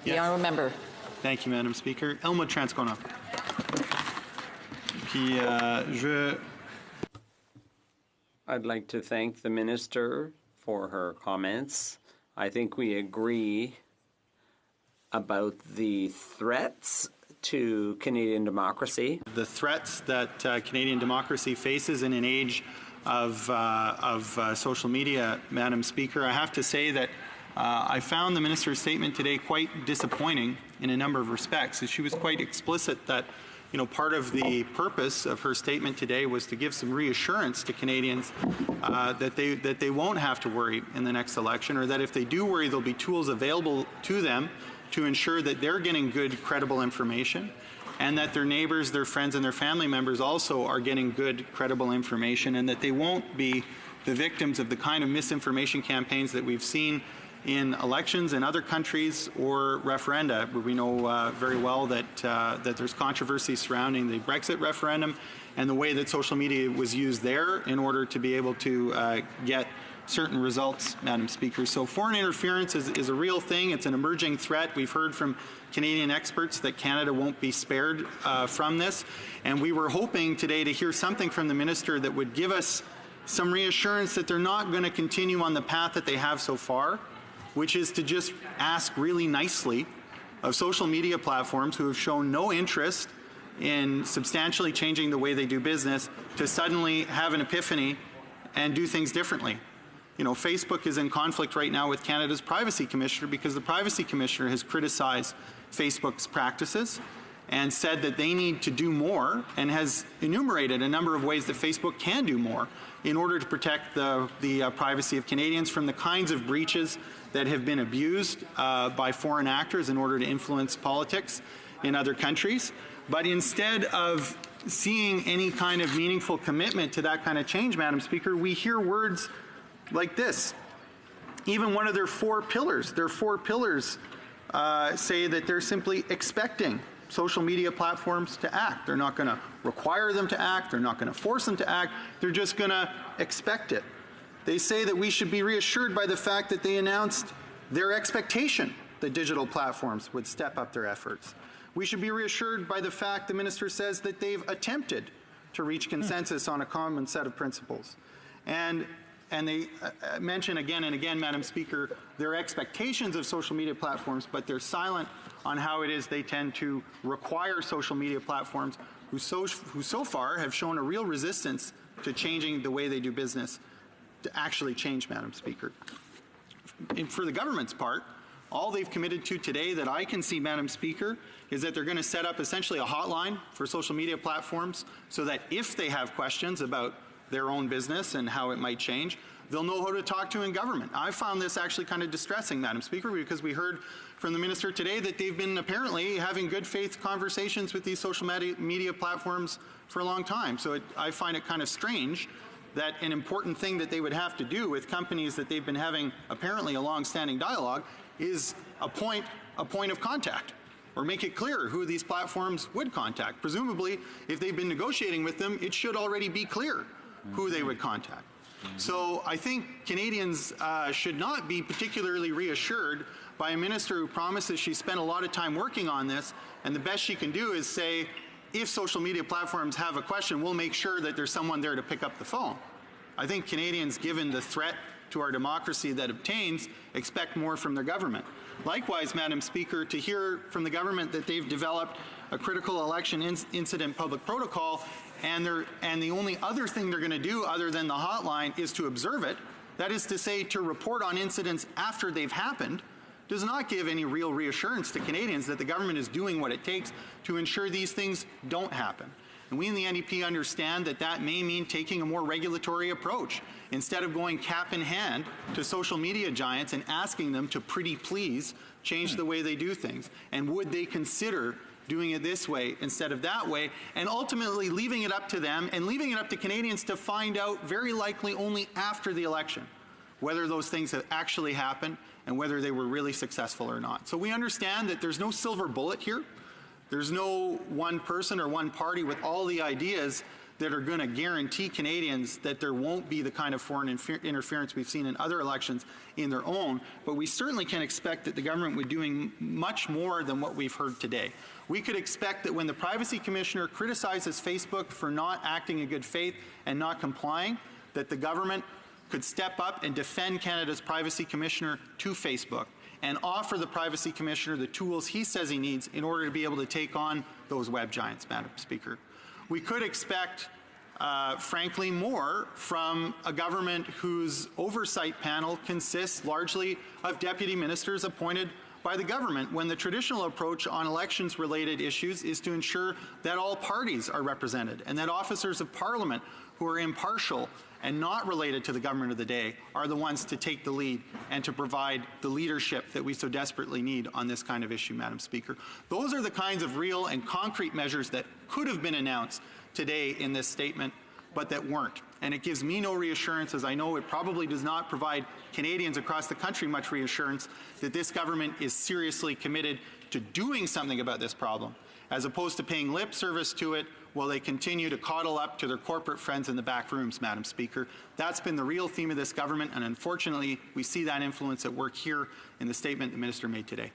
The honourable member. Thank you, Madam Speaker. Elmo Transcona. I'd like to thank the Minister for her comments. I think we agree about the threats to Canadian democracy. The threats that Canadian democracy faces in an age of social media, Madam Speaker. I have to say that I found the Minister's statement today quite disappointing in a number of respects. She was quite explicit that part of the purpose of her statement today was to give some reassurance to Canadians that they won't have to worry in the next election, or that if they do worry, there'll be tools available to them to ensure that they're getting good, credible information, and that their neighbours, their friends, and their family members also are getting good, credible information, and that they won't be the victims of the kind of misinformation campaigns that we've seen in elections in other countries or referenda, where we know very well that there's controversy surrounding the Brexit referendum and the way that social media was used there in order to be able to get certain results, Madam Speaker. So foreign interference is a real thing. It's an emerging threat. We've heard from Canadian experts that Canada won't be spared from this. And we were hoping today to hear something from the Minister that would give us some reassurance that they're not going to continue on the path that they have so far, which is to just ask really nicely of social media platforms who have shown no interest in substantially changing the way they do business to suddenly have an epiphany and do things differently. Facebook is in conflict right now with Canada's Privacy Commissioner because the Privacy Commissioner has criticized Facebook's practices and said that they need to do more, and has enumerated a number of ways that Facebook can do more in order to protect the privacy of Canadians from the kinds of breaches that have been abused by foreign actors in order to influence politics in other countries. But instead of seeing any kind of meaningful commitment to that kind of change, Madam Speaker, we hear words like this. Even one of their four pillars say that they're simply expecting social media platforms to act. They're not going to require them to act. They're not going to force them to act. They're just going to expect it. They say that we should be reassured by the fact that they announced their expectation that digital platforms would step up their efforts. We should be reassured by the fact the Minister says that they've attempted to reach consensus on a common set of principles. And they mention again and again, Madam Speaker, their expectations of social media platforms, but they're silent on how it is they tend to require social media platforms who so far have shown a real resistance to changing the way they do business to actually change, Madam Speaker. And for the government's part, all they've committed to today that I can see, Madam Speaker, is that they're going to set up essentially a hotline for social media platforms so that if they have questions about their own business and how it might change, they'll know who to talk to in government. I found this actually kind of distressing, Madam Speaker, because we heard from the Minister today that they've been apparently having good faith conversations with these social media platforms for a long time. So I find it kind of strange that an important thing that they would have to do with companies that they've been having apparently a long-standing dialogue is appoint a point of contact, or make it clear who these platforms would contact. Presumably, if they've been negotiating with them, it should already be clear who they would contact. So I think Canadians should not be particularly reassured by a minister who promises she spent a lot of time working on this, and the best she can do is say, if social media platforms have a question, we'll make sure that there's someone there to pick up the phone. I think Canadians, given the threat to our democracy that obtains, expect more from their government. Likewise, Madam Speaker, to hear from the government that they've developed a critical election incident public protocol, and the only other thing they're going to do other than the hotline is to observe it, that is to say, to report on incidents after they've happened, does not give any real reassurance to Canadians that the government is doing what it takes to ensure these things don't happen. And we in the NDP understand that that may mean taking a more regulatory approach, instead of going cap in hand to social media giants and asking them to pretty please change the way they do things. And would they consider doing it this way instead of that way, and ultimately leaving it up to them and leaving it up to Canadians to find out, very likely only after the election, whether those things have actually happened and whether they were really successful or not. So we understand that there's no silver bullet here. There's no one person or one party with all the ideas that are going to guarantee Canadians that there won't be the kind of foreign interference we've seen in other elections in their own, but we certainly can expect that the government would be doing much more than what we've heard today. We could expect that when the Privacy Commissioner criticizes Facebook for not acting in good faith and not complying, that the government could step up and defend Canada's Privacy Commissioner to Facebook and offer the Privacy Commissioner the tools he says he needs in order to be able to take on those web giants, Madam Speaker. We could expect, frankly, more from a government whose oversight panel consists largely of deputy ministers appointed by the government, when the traditional approach on elections-related issues is to ensure that all parties are represented and that officers of Parliament who are impartial and not related to the government of the day are the ones to take the lead and to provide the leadership that we so desperately need on this kind of issue, Madam Speaker. Those are the kinds of real and concrete measures that could have been announced today in this statement, but that weren't. And it gives me no reassurance, as I know it probably does not provide Canadians across the country much reassurance, that this government is seriously committed to doing something about this problem, as opposed to paying lip service to it while they continue to coddle up to their corporate friends in the back rooms, Madam Speaker. That's been the real theme of this government, and unfortunately, we see that influence at work here in the statement the Minister made today.